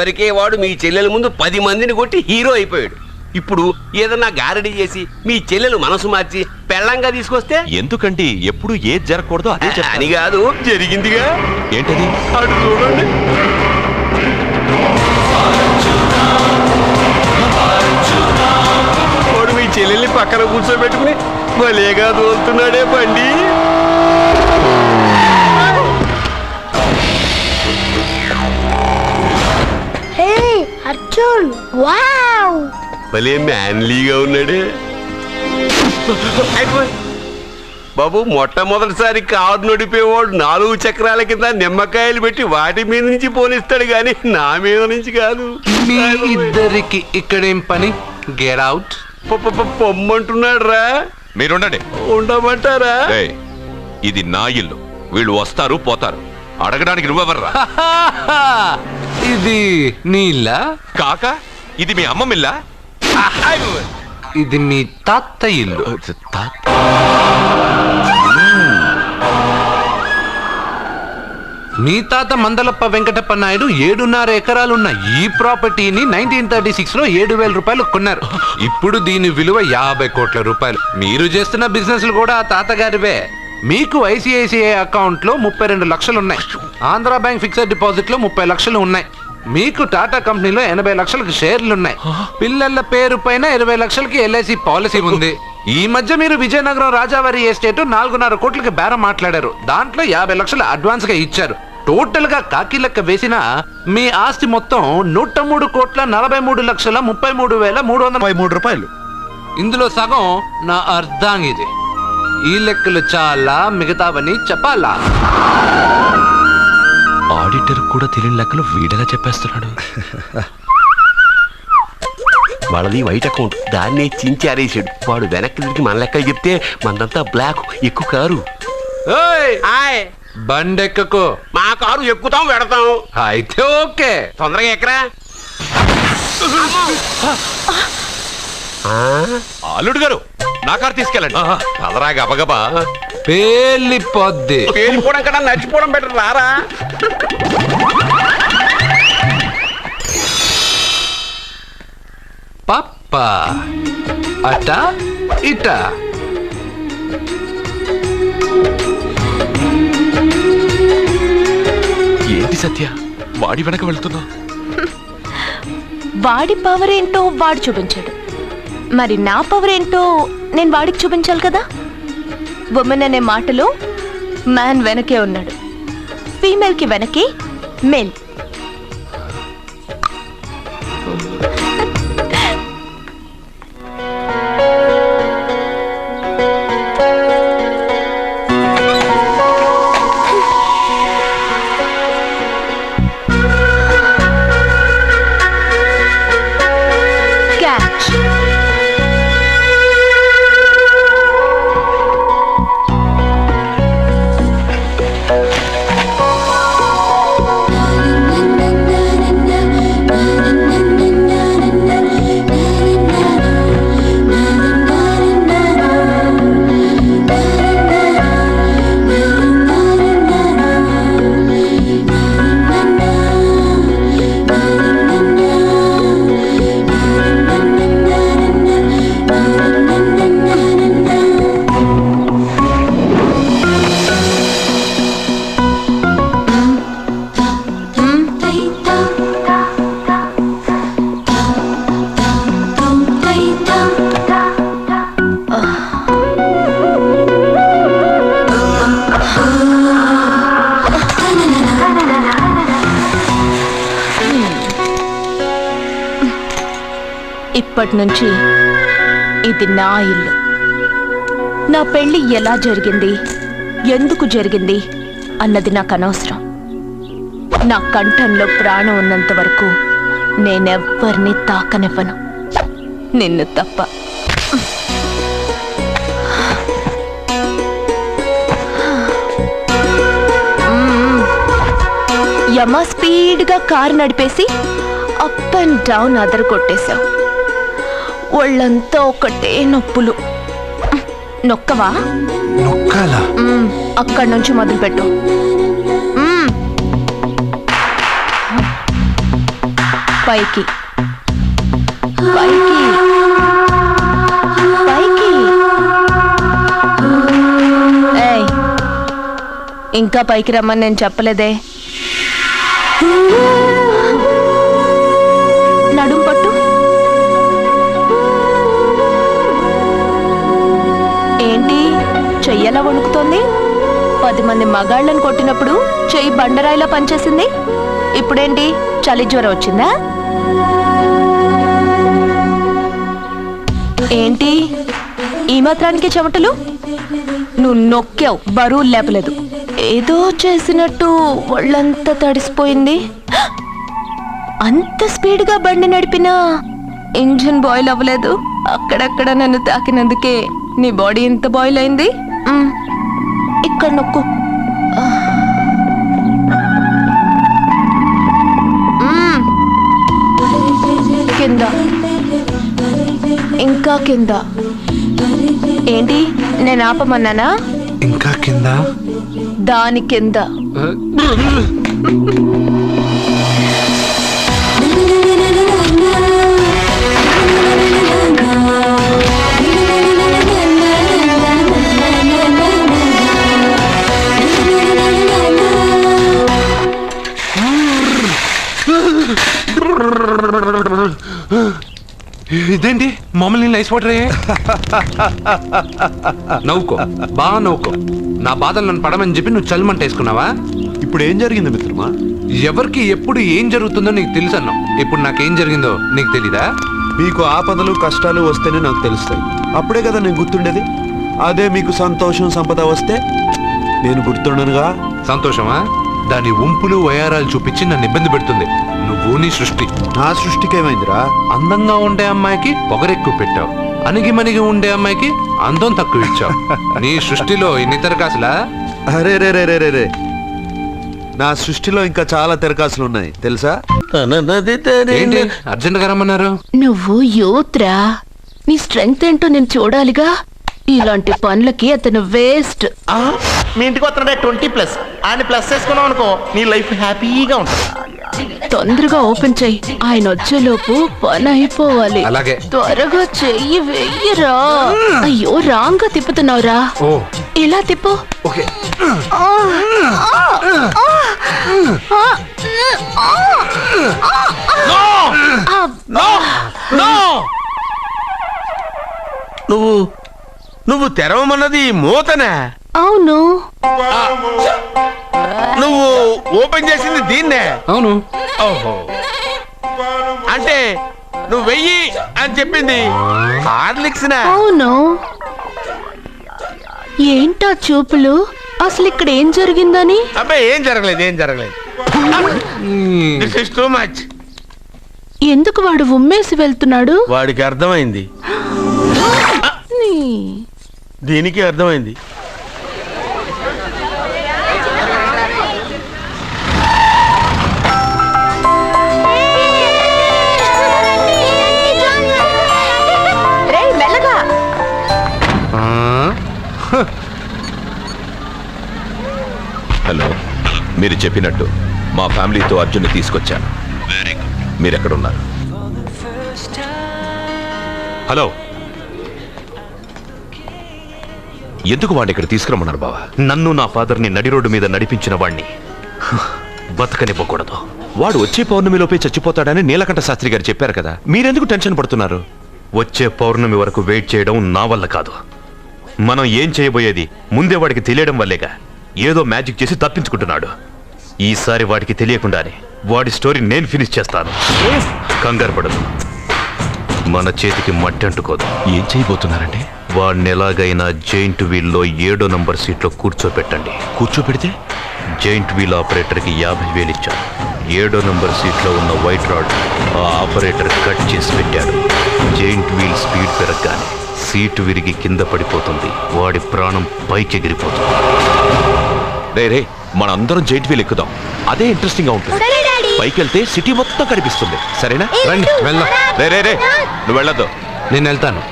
వరకే వాడు మీ చెల్లెల ముందు 10 మందిని కొట్టి హీరో అయిపోయాడు. ఇప్పుడు ఏదన్నా గారడీ చేసి మీ చెల్లెలు మనసు మార్చి పెళ్ళంగా తీసుకొస్తే ఎందుకండి ఎప్పుడు ఏది జరగకూడదో అదే అని కాదు, జరిగిందిగా. ఏంటది? అటు చూడండి. వాడు మీ చెల్లెల్ని పక్కన కూర్చోబెట్టుకుని భలేగా దోలుతున్నాడే బండి. అర్జున్ వావ్, భలే మ్యాన్లీగా ఉన్నాడే. బాబు, మొట్టమొదటిసారి కారు నడిపేవాడు 4 చక్రాల కింద నిమ్మకాయలు పెట్టి వాటి మీద నుంచి పోనిస్తాడు గాని నా మీద నుంచి కాదు. మీ ఇద్దరికి ఇక్కడేం పని? Get out. పొమ్మంటున్నాడు రా. మీరుండండి. ఉండమంటారా? ఇది నా ఇల్లు, వీళ్ళు వస్తారు పోతారు, అడగడానికి నువ్వెవర్రా? ఇది నీ ఇల్లా? కాక ఇది మీ అమ్మమ్మిల్లా? ఇది మీ తాత ఇల్లు. మీ తాత మందలప్ప వెంకటప్ప నాయుడు 7.5 ఎకరాలున్న ఈ ప్రాపర్టీని 1936 లో 7,000 రూపాయలు కొన్నారు. ఇప్పుడు దీని విలువ 50 కోట్ల రూపాయలు. మీరు చేస్తున్న బిజినెస్లు కూడా ఆ తాతగారివే. మీకు ఐసిఐసిఐ అకౌంట్ లో 32 లక్షలు ఉన్నాయి. ఆంధ్రా బ్యాంక్ ఫిక్స్డ్ డిపాజిట్ లో 30 లక్షలు ఉన్నాయి. మీకు టాటా కంపెనీలో 80 లక్షలకు షేర్లు ఉన్నాయి. పిల్లల పేరు పైన 20 లక్షలకి ఎల్ఐసి పాలసీ ఉంది. ఈ మధ్య మీరు విజయనగరం రాజావారి ఎస్టేట్ 4.5 కోట్లకి బేరం మాట్లాడారు. దాంట్లో 50 లక్షలు అడ్వాన్స్ గా ఇచ్చారు. టోటల్ గా కాకి లెక్క వేసిన మీ ఆస్తి మొత్తం 103,43,33,333 రూపాయలు. ఇందులో సగం నా అర్ధాంగిది. ఈ లెక్కలు చాలా, మిగతావని చెప్పాలా? ఆడిటర్ కూడా తెలియని లెక్కలు వీడగా చెప్పేస్తున్నాడు. వాళ్ళది వైట్ అకౌంట్, దాన్నే చించి ఆరేసాడు. వాడు వెనక్కి తిరిగి మన లెక్కలు చెప్తే మనదంతా బ్లాక్, ఎక్కువ కారు. బండెక్కకు. మా కారు ఎక్కుతాం పెడతాం. అయితే ఓకే, తొందరగా ఎక్కరా. అల్లుడు గారు, నా కారు తీసుకెళ్ళండి. పదరా గబగబా. పేలిపోద్ది. పేలిపోవడం కన్నా నచ్చిపోవడం బెటర్, రారా. పప్ప అట ఇట. ఏంటి సత్య, వాడి వెనక వెళ్తున్నా? వాడి పవర్ ఏంటో వాడు చూపించాడు, మరి నా పవర్ ఏంటో నేను వాడికి చూపించాలి కదా. ఉమెన్ అనే మాటలో మ్యాన్ వెనకే ఉన్నాడు, ఫీమేల్ కి వెనకే మేల్. ఇప్పటి నుంచి ఇది నా ఇల్లు. నా పెళ్లి ఎలా జరిగింది, ఎందుకు జరిగింది అన్నది నాకు అనవసరం. నా కంఠంలో ప్రాణం ఉన్నంత వరకు నేనెవ్వరిని తాకనివ్వను, నిన్ను తప్ప. యమ స్పీడ్గా కారు నడిపేసి అప్ అండ్ డౌన్ అదర కొట్టేశావు. ఒళ్ళంతా ఒకటే నొప్పులు. నొక్కవా? నొక్కాలా? అక్కడి నుంచి మొదలుపెట్టు. పైకి పైకి పైకి. ఏయ్, ఇంకా పైకి రమ్మని నేను చెప్పలేదే. నడుం పట్టు. ఏంటి చెయ్యలా వణుకుతోంది? 10 మంది మగాళ్ళని కొట్టినప్పుడు చెయ్యి బండరాయిలా పనిచేసింది. ఇప్పుడేంటి చలి జ్వరం వచ్చిందా? ఏంటి ఈ మాత్రానికి చెమటలు? నువ్వు నొక్కావు, బరువు లేపలేదు. ఏదో చేసినట్టు ఒళ్ళంతా తడిసిపోయింది. అంత స్పీడ్గా బండి నడిపినా ఇంజిన్ బాయిల్ అవ్వలేదు. అక్కడక్కడ నన్ను తాకినందుకే నీ బాడీ ఎంత బాయిల్ అయింది. ఇక్కడ నొక్కు. కింద, ఇంకా కింద. ఏంటి నేను ఆపమన్నానా? ఇంకా కింద, దాని కింద. ఇదేంటి మామూలు నీళ్ళు ఐస్ వాటర్ అయ్యాయి? నవ్వుకో, బాగా నవ్వుకో. నా బాధలు నన్ను పడమని చెప్పి నువ్వు చల్మంట వేసుకున్నావా? ఇప్పుడు ఏం జరిగింది మిత్రమా? ఎవరికి ఎప్పుడు ఏం జరుగుతుందో నీకు తెలుసు అన్నావు. ఇప్పుడు నాకేం జరిగిందో నీకు తెలీదా? మీకు ఆపదలు కష్టాలు వస్తేనే నాకు తెలుస్తాయి. అప్పుడే కదా నేను గుర్తుండేది. అదే మీకు సంతోషం సంపద వస్తే నేను గుర్తుండనుగా. సంతోషమా? దాని ఉంపులు వయారాలు చూపించి నన్ను ఇబ్బంది పెడుతుంది. నువ్వు నీ సృష్టి. నా సృష్టికేమైందిరా? అందంగా ఉండే అమ్మాయికి పొగరెక్కువ పెట్టావు, అణిగి మణిగి ఉండే అమ్మాయికి అందం తక్కువ ఇచ్చావు. నీ సృష్టిలో ఇన్ని తెరకాసులా? అరే రే రే రే రే రే, నా సృష్టిలో ఇంకా చాలా తెరకాసులు ఉన్నాయి తెలుసా? ఏంటి అర్జెంట్ గా రమ్మన్నారు? నువ్వు యూత్రా, నీ స్ట్రెంగ్త్ ఏంటో నేను చూడాలిగా. ఇలాంటి పనులకి అతను వేస్ట్. మీ ఇంటికి వస్తున్నాడే 20+ ఆయన ప్లస్ చేసుకున్నావు అనుకో, నీ లైఫ్ హ్యాపీగా ఉంటుంది. తొందరగా ఓపెన్ చెయ్యి, ఆయన వచ్చేలోపు పని అయిపోవాలి. అలాగే. త్వరగా చెయ్యి వెయ్యరా. అయ్యో రాంగ్ గా తిప్పుతున్నావురా. ఓ, ఇలా తిప్పు. ఓకే. నువ్వు తెరవమన్నది మూతనే. అవును. నువ్వు ఓపెన్ చేసింది దీన్నే. అవును. ఓహో, అంటే నువ్వు వెయ్యి అని చెప్పింది హార్లిక్స్. అవును. ఏంటా చూపులు? అసలు ఇక్కడ ఏం జరిగిందని? అబ్బాయి ఏం జరగలేదు. This is too much. ఎందుకు వాడు ఉమ్మేసి వెళ్తున్నాడు? వాడికి అర్థమైంది, దీనికి అర్థమైంది. హలో, మీరు చెప్పినట్టు మా ఫ్యామిలీతో అర్జున్ని తీసుకొచ్చాను. మీరెక్కడున్నారు? హలో, ఎందుకు వాడిని ఇక్కడ తీసుకురమ్మన్నారు బావా? నన్ను నా ఫాదర్ని నడి రోడ్డు మీద నడిపించిన వాణ్ణి బతకనివ్వకూడదు. వాడు వచ్చే పౌర్ణమిలోపే చచ్చిపోతాడని నీలకంఠ శాస్త్రి గారు చెప్పారు కదా, మీరెందుకు టెన్షన్ పడుతున్నారు? వచ్చే పౌర్ణమి వరకు వెయిట్ చేయడం నా వల్ల కాదు. మనం ఏం చేయబోయేది ముందే వాడికి తెలియడం వల్లేగా. ఏదో మ్యాజిక్ చేసి తప్పించుకుంటున్నాడు. ఈసారి వాడికి తెలియకుండానే వాడి స్టోరీ నేను ఫినిష్ చేస్తాను. కంగారు పడదు, మన చేతికి మట్టి అంటుకోదు. ఏం చేయబోతున్నారంటే? వాడిని ఎలాగైనా జైంట్ వీల్లో 7వ నంబర్ సీట్లో కూర్చోపెట్టండి. కూర్చోపెడితే జైంట్ వీల్ ఆపరేటర్కి 50,000 ఇచ్చాను. 7వ నంబర్ సీట్లో ఉన్న వైట్ రాడ్ ఆ ఆపరేటర్ కట్ చేసి పెట్టాడు. జైంట్ వీల్ స్పీడ్ పెరగగానే సీటు విరిగి కింద పడిపోతుంది. వాడి ప్రాణం పైకి ఎగిరిపోతుంది. రే, మనందరం జైంట్ వీల్ ఎక్కుదాం. అదే ఇంట్రెస్టింగ్ గా ఉంటుంది. పైకి వెళ్తే సిటీ మొత్తం కనిపిస్తుంది. సరేనా? రండి వెళ్దాం. రే, నువ్వు వెళ్ళొద్దు. నేను వెళ్తాను.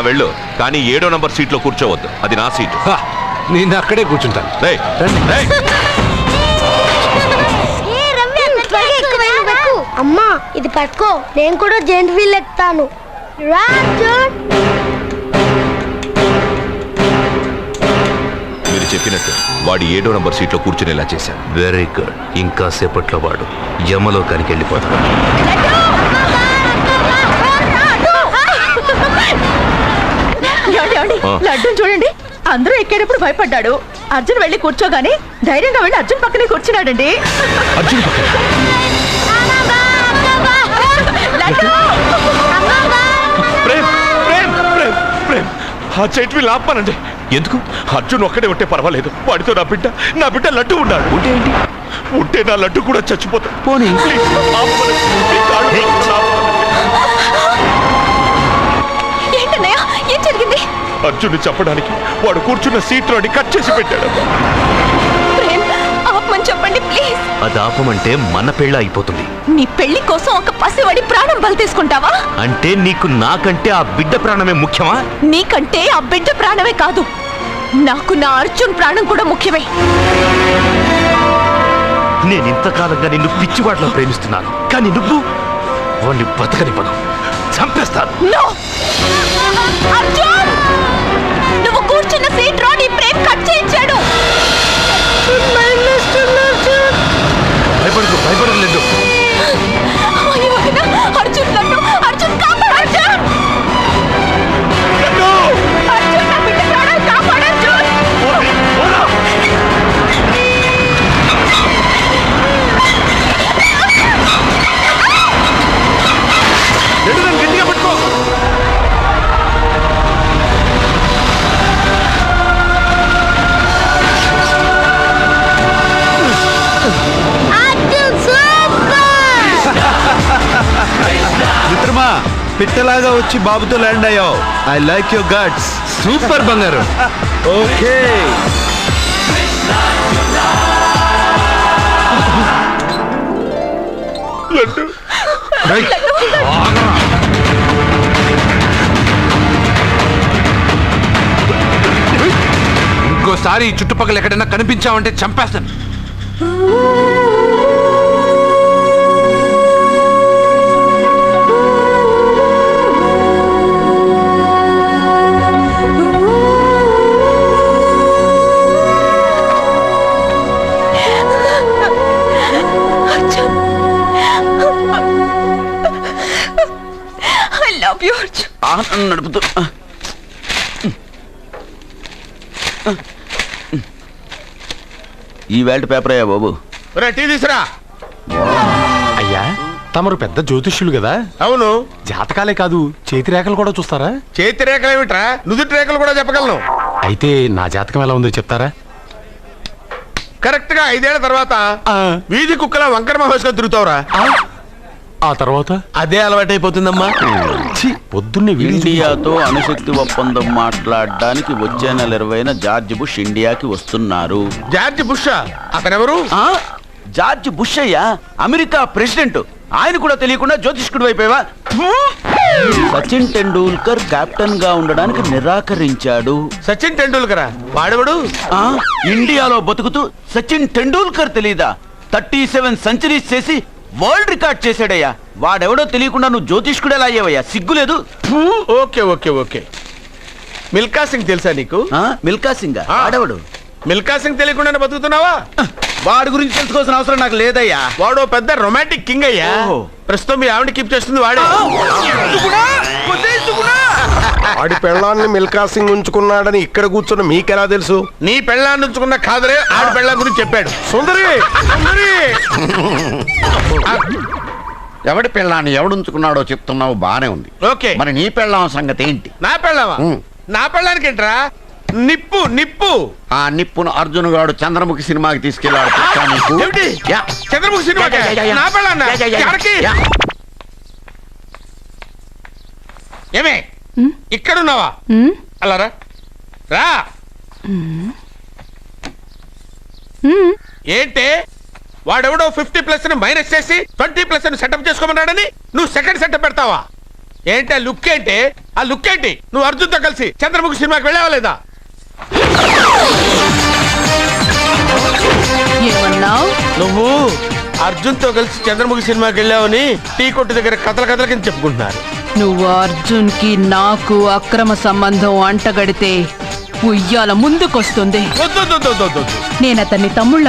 వెళ్ళు, కానీ 7వ నంబర్ సీట్లో కూర్చోవద్దు. అది నా సీటు. నేను అక్కడే కూర్చుంటాను. రేయ్. అమ్మా ఇది పట్టుకో, నేను కూడా జెంట్ వీల్ ఎక్కుతాను. రా అర్జున్. మీరు చెప్పినట్టు వాడి 7వ నంబర్ సీట్లో కూర్చునేలా చేశాను. Very good. ఇంకా సేపట్లో వాడు యమలోకానికి వెళ్ళిపోతాడు. లడ్డు చూడండి, అందరూ ఎక్కేటప్పుడు భయపడ్డాడు. అర్జున్ వెళ్ళి కూర్చోగానే ధైర్యంగా వెళ్ళి అర్జున్ పక్కనే కూర్చున్నాడండి. అర్జున్ పక్కన ప్రేమ్ ప్రేమ్ ప్రేమ్ ప్రేమ్ ఆ చైట్ వీల్ ఆపమనండి. ఎందుకు? అర్జున్ ఒక్కడే ఉంటే పర్వాలేదు, వాడితో నా బిడ్డ లడ్డు ఉన్నాడు. ఉంటే ఏంటి? ఉంటే నా లడ్డు కూడా చచ్చిపోతాడు. పోనీ ఏంటన్నయ్య, ఏం జరిగింది? అర్జున్ చెప్పడానికి వాడు కూర్చున్న సీట్లోని కట్ చేసి పెట్టాడు. ప్రేమ్, ఆపమని చెప్పండి ప్లీజ్. అది ఆపమంటే మన పెళ్ళ అయిపోతుంది. నీ పెళ్లి కోసం ఒక పసివాడి ప్రాణం బలి తీసుకుంటావా? అంటే నీకు నాకంటే ఆ బిడ్డ ప్రాణమే ముఖ్యమా? నీకంటే ఆ బిడ్డ ప్రాణమే కాదు, నాకు నా అర్జున్ ప్రాణం కూడా ముఖ్యమే. నేను ఇంతకాలంగా నిన్ను పిచ్చివాడలో ప్రేమిస్తున్నాను, కానీ నువ్వు వాడిని బతకనివ్వను, చంపేస్తాను. No! అర్జున్, నువ్వు కూర్చున్న సీట్ లో నీ ప్రేమ్ కట్ చేయించాడు. భయపడలేదు. అయ్యో వదినా, అర్జున్ లడ్డు, అర్జున్ కాపాడు, అర్జున్! అర్జున్, నా బిడ్డ ప్రాణాలు కాపాడు, అర్జున్! గట్టిగా పట్టుకో. మిత్రమా, పిట్టలాగా వచ్చి బాబుతో ల్యాండ్ అయ్యావు. I like your guts. Super బంగారు. ఓకే. లడ్డు ఇంకోసారి ఈ చుట్టుపక్కల ఎక్కడైనా కనిపించావంటే చంపేస్తాను. I love you, Arjun. నడుపుతూ ఈ వేల్ట్ పేపర్ అయ్యా బాబు. టీ తీసురా. అయ్యా, తమరు పెద్ద జ్యోతిష్యులు కదా. అవును. జాతకాలే కాదు, చేతి రేఖలు కూడా చూస్తారా? చేతి రేఖలు ఏమిట్రా, నుదుటి రేఖలు కూడా చెప్పగలను. అయితే నా జాతకం ఎలా ఉందో చెప్తారా? కరెక్ట్ గా 5 ఏళ్ల తర్వాత వీధి కుక్కల వంకర మహేశ్వరం తిరుగుతావురా. ఆ తర్వాత అదే అలవాటైపోతుందమ్మా. పొద్దున్నే ఇండియాతో అణుశక్తి ఒప్పందం మాట్లాడడానికి వచ్చే నెల 20న జార్జ్ బుష్ ఇండియాకి వస్తున్నారు. జార్జ్ బుష్ అతనెవరు? జార్జ్ బుష్ అయ్యా, అమెరికా ప్రెసిడెంట్. ఆయన కూడా తెలియకుండా జ్యోతిష్కుడు వైపోయావా? సచిన్ టెండూల్కర్ కెప్టెన్ గా ఉండడానికి నిరాకరించాడు. సచిన్ టెండూల్కర్ వాడెవడు? ఇండియాలో బతుకుతూ సచిన్ టెండూల్కర్ తెలీదా? 37 సెంచరీస్ చేసి వరల్డ్ రికార్డ్ చేశాడయ్యా. వాడెవడో తెలియకుండా నువ్వు జ్యోతిష్కుడు ఎలా అయ్యావయ్యా? సిగ్గులేదు. Okay okay okay. Milkha Singh తెలుసా నీకు? మిల్కా సింగ్ వాడెవడు? మిల్కా సింగ్ తెలియకుండా బతుకుతున్నావా? వాడి గురించి తెలుసుకోవాల్సిన అవసరం నాకు లేదయ్యా. వాడు పెద్ద రొమాంటిక్ కింగ్ అయ్యా. ప్రస్తుతం మీ ఆవిడ కీప్ చేస్తుంది వాడే. వాడి పెళ్ళాన్ని మిల్కా సింగ్ ఉంచుకున్నాడని ఇక్కడ కూర్చున్న మీకెలా తెలుసు? నీ పెళ్ళాన్ని ఉంచుకున్న కాదరే ఆడి పెళ్ళ గురించి చెప్పాడు. సుందరి సుందరి, ఎవడి పెళ్ళాన్ని ఎవడుంచుకున్నాడో చెప్తున్నావు, బానే ఉంది. ఓకే, మరి నీ పెళ్ళాం సంగతి ఏంటి? నా పెళ్ళావా? నా పెళ్ళానికి ఏంట్రా? నిప్పు నిప్పు. ఆ నిప్పును అర్జున్ గాడు చంద్రముఖి సినిమాకి తీసుకెళ్లాడు. చంద్రముఖి సినిమా నా పెళ్ళాన్న ఏమే ఇక్కడున్నావా? అలా రా రా. ఏంటే వాడెవడో 50+ మైనస్ చేసి 20+ సెటప్ చేసుకోమన్నాడని నువ్వు సెకండ్ సెటప్ పెడతావా? ఏంటి ఆ లుక్? ఏంటి ఆ లుక్? ఏంటి నువ్వు అర్జున్తో కలిసి చంద్రముఖి సినిమాకి వెళ్ళావా లేదా? ఏమన్నావు? నువ్వు అర్జున్ తో కలిసి చంద్రముఖి సినిమాకి వెళ్ళావని టీ కొట్టు దగ్గర కథల కింద చెప్పుకుంటున్నారు. నువ్వు అర్జున్ కి నాకు అక్రమ సంబంధం అంటగడితే ఉయ్యాల ముందుకొస్తుంది. వద్దు. నేను అతన్ని తమ్ముళ్ళ